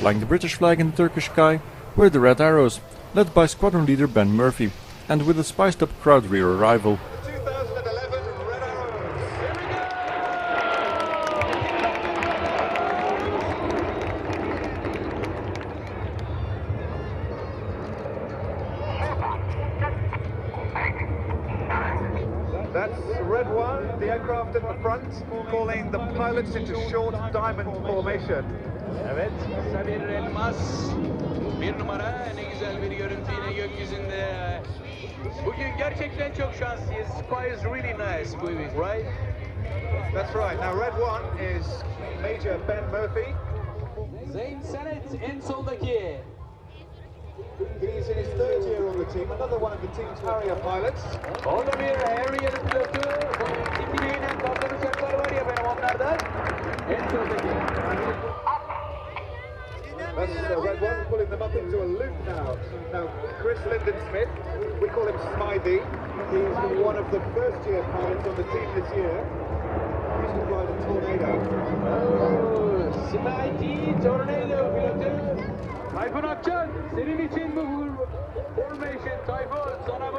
Flying the British flag in the Turkish sky were the Red Arrows, led by squadron leader Ben Murphy, and with a spiced up crowd rear arrival. 2011 Red Arrows. That's Red 1, the aircraft in the front, calling the pilots into short diamond formation. Evet, kısa bir elmas. Bir numara, ne güzel bir görüntü yine gökyüzünde. Bugün gerçekten çok şanslıyız. Sky is really nice, right? That's right. Now Red 1 is Major Ben Murphy. Zeyn Senet en soldaki. He's in his third year on the team, another one of the team's Harrier pilots. O da bir Harrier pilotu. Dikileyinen kaptan uçaklar var ya benim onlardan. En soldaki. That's Red 1 pulling them up into a loop now. Now, Chris Linden Smith, we call him Smythe. He's one of the first year pilots on the team this year. He used to fly the Tornado. Oh, Smythe Tornado pilotu. Tayfun Akçan, senin için bu formation Tayfun, sana bu.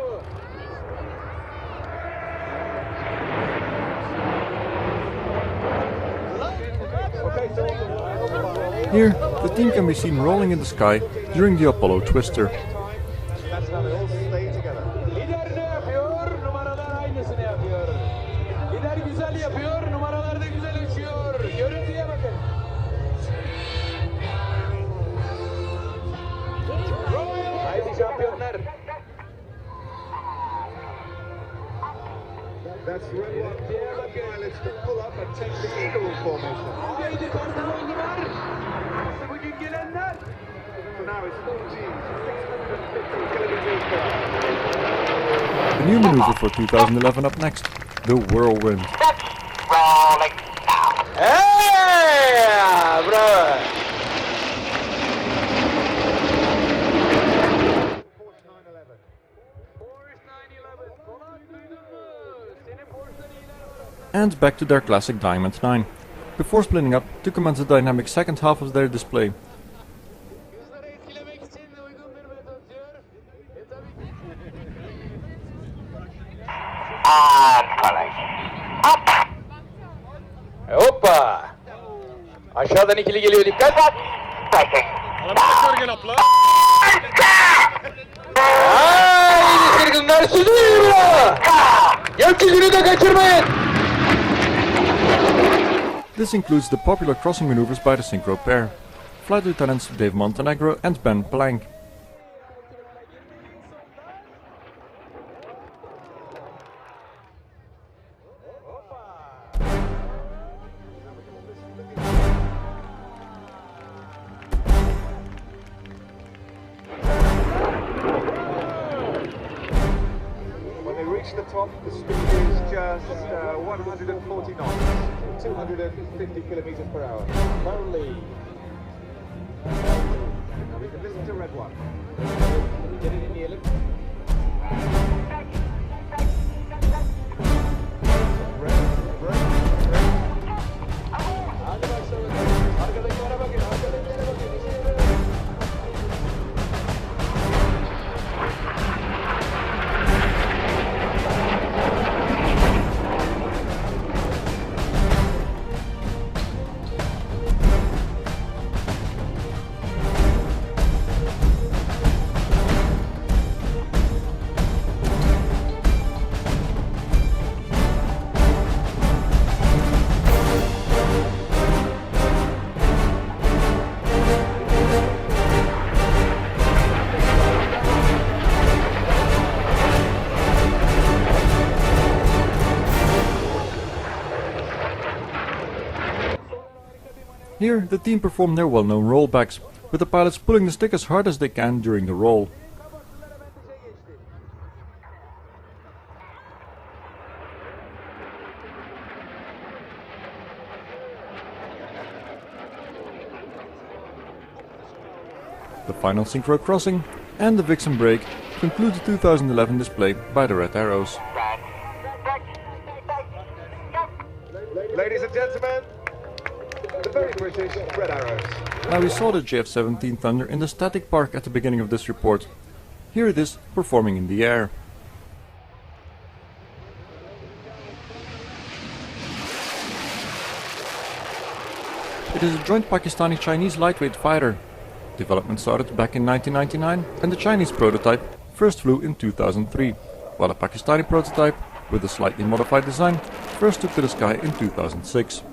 Here, the team can be seen rolling in the sky during the Apollo twister. That's how they all stay together. Lider ne yapıyor? Numaralar aynısını yapıyor. Lider güzel yapıyor, numaralar da güzel uçuyor. Görüntüye bakın. Haydi şampiyonlar. That's Red 1 pilots to pull up and take the eagle formation. Haydi pantolonlular. Bugün gelenler. So now it's 14, 650 kilometers per hour. The new maneuver for 2011 up next, the Whirlwind. Rolling now. Hey, bro. Porsche 911. Porsche 911. Polat duydun mu? Senin Porsche'dan iyiler var. And back to their classic Diamond 9, before splitting up to commence the dynamic second half of their display. Kızları etkilemek için de uygun bir metot diyor. Tabii ki. And calling. Up. Hoppa. Aşağıdan ikili geliyor, dikkat. Breaking. Haydi sırgınlar sürüyor. Gökyüzünü de kaçırmayın. This includes the popular crossing maneuvers by the Synchro pair, Flight Lieutenants Dave Montenegro and Ben Plank. When they reach the top, the speed is just 140 knots, 250 kilometers per hour. Barley. Now we can listen to Red 1. Geri dinleyelim. Hadi başlayalım. Arkadakilere bakın, arkadakilere bakın. Here, the team performed their well-known rollbacks, with the pilots pulling the stick as hard as they can during the roll. The final synchro crossing and the Vixen break conclude the 2011 display by the Red Arrows. Ladies and gentlemen, the very British Red Arrows. Now we saw the JF17 Thunder in the static park at the beginning of this report. Here it is performing in the air. It is a joint Pakistani-Chinese lightweight fighter. Development started back in 1999 and the Chinese prototype first flew in 2003, while a Pakistani prototype with a slightly modified design first took to the sky in 2006.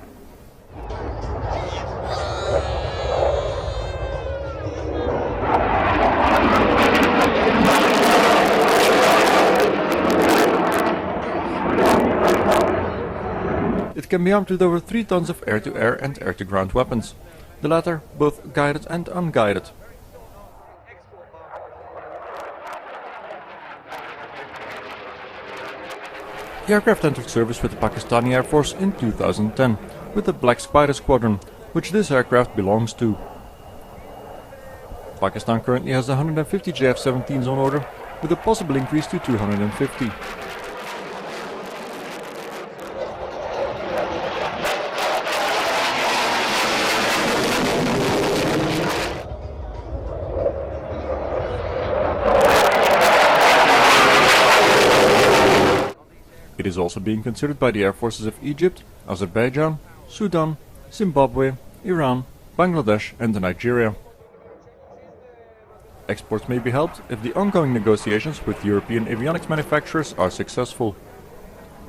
It can be armed with over 3 tons of air-to-air and air-to-ground weapons, the latter both guided and unguided. The aircraft entered service with the Pakistani Air Force in 2010 with the Black Spider Squadron, which this aircraft belongs to. Pakistan currently has 150 JF-17s on order, with a possible increase to 250. It is also being considered by the air forces of Egypt, Azerbaijan, Sudan, Zimbabwe, Iran, Bangladesh and Nigeria. Exports may be helped if the ongoing negotiations with European avionics manufacturers are successful.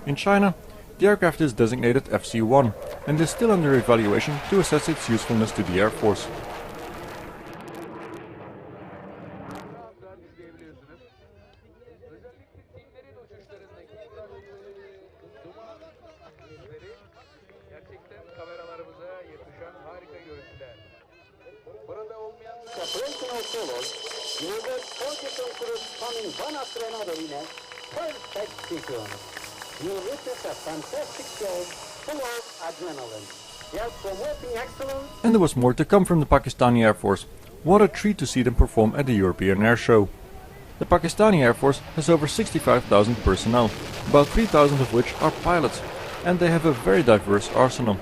In China, the aircraft is designated FC-1 and is still under evaluation to assess its usefulness to the Air Force. Operational solos yielded 4 different groups coming one after another in a perfect sequence. You witness a fantastic show full of adrenaline. They are promoting excellence. And there was more to come from the Pakistani Air Force. What a treat to see them perform at the European Air Show. The Pakistani Air Force has over 65,000 personnel, about 3,000 of which are pilots, and they have a very diverse arsenal,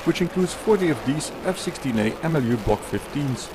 which includes 40 of these F-16A MLU Block 15s.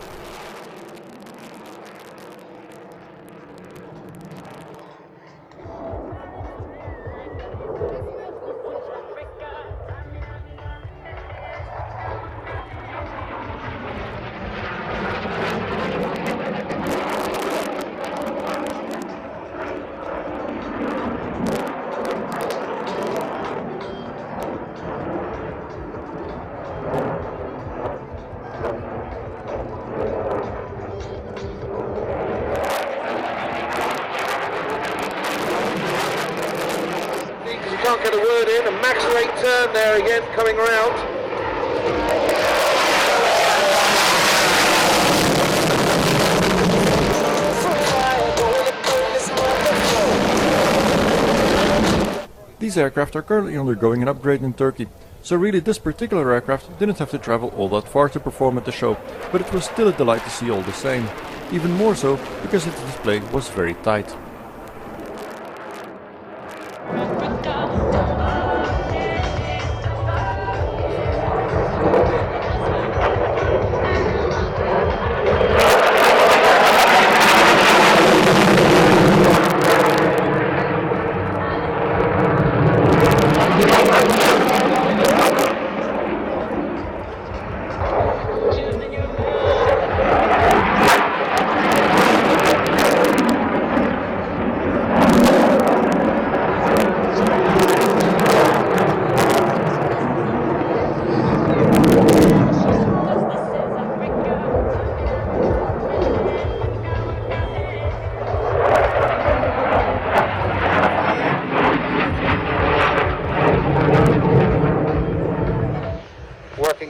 Can't get a word in, a max rate turn there again, coming round. These aircraft are currently undergoing an upgrade in Turkey, so really this particular aircraft didn't have to travel all that far to perform at the show, but it was still a delight to see all the same. Even more so because its display was very tight.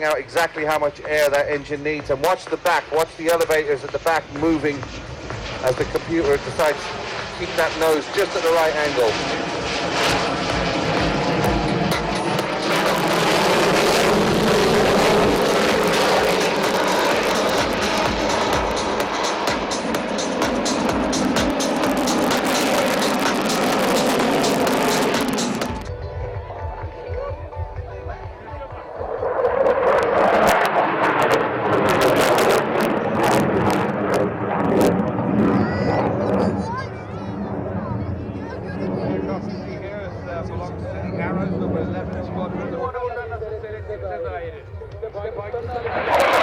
Out exactly how much air that engine needs, and watch the back, watch the elevators at the back moving as the computer decides to keep that nose just at the right angle. aircraft you see here belongs to the Arrows number 11 squadron. Oradan nasıl seyrettiğimize dair. İşte Pakistan